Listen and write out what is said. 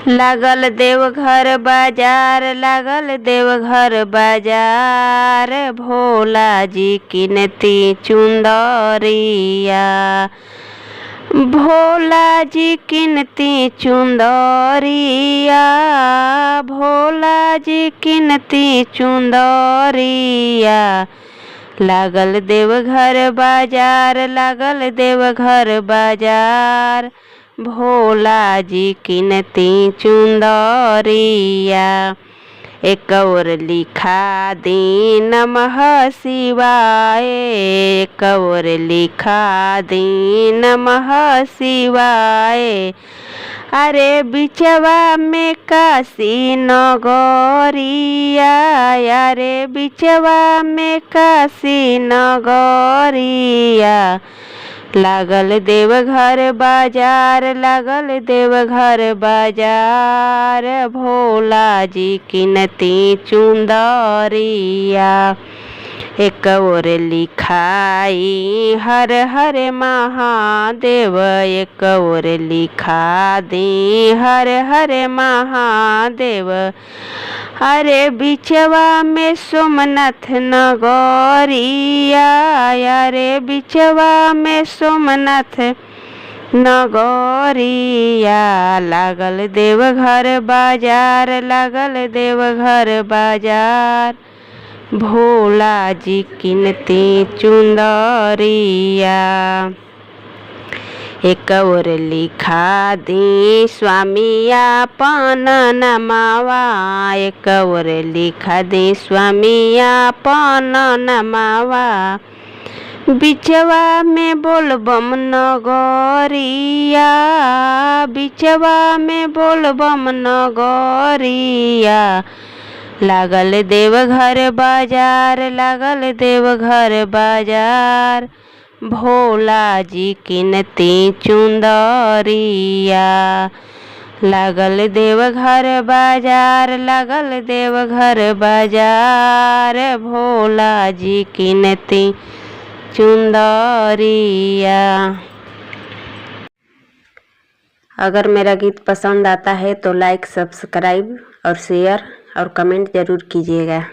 लागल देवघर बाजार, लागल देवघर बाजार, भोला जी किनती चुंदरिया, भोला जी किनती चुंदरिया, भोला जी किनती चुंदरिया। लागल देवघर बाजार, लागल देवघर बाजार, भोला जी किनती चुंदरिया। एक और लिखा दी नमः शिवाय, एक और लिखा दी नमः शिवाय। अरे बिचवा में काशी नगरिया, अरे बिचवा में काशी नगरिया। लागल देवघर बाजार, लागल देवघर बाजार, भोला जी किनती चुंदरिया। एक और लिखाई हर हर महादेव, एक और लिखा दी हर हर महादेव। अरे बिचवा में सोमनाथ नगरिया, अरे बिचवा में सोमनाथ नगरिया। लागल देवघर बाजार, लागल देवघर बाजार, भोला जी किनती चुंदरिया। एक और लिखा दी स्वामी आपन नमावा, एक और लिखा दी स्वामी आपन नमावा। बिचवा में बोलबम नगरिया, बिचवा में बोलबम नगरिया। लागल देवघर बाजार, लागल देवघर बाजार, भोला जी किनती चुंदरिया। लागल देवघर बाजार, लागल देवघर बाजार, भोला जी किनती चुंदरिया। अगर मेरा गीत पसंद आता है तो लाइक, सब्सक्राइब और शेयर और कमेंट ज़रूर कीजिएगा।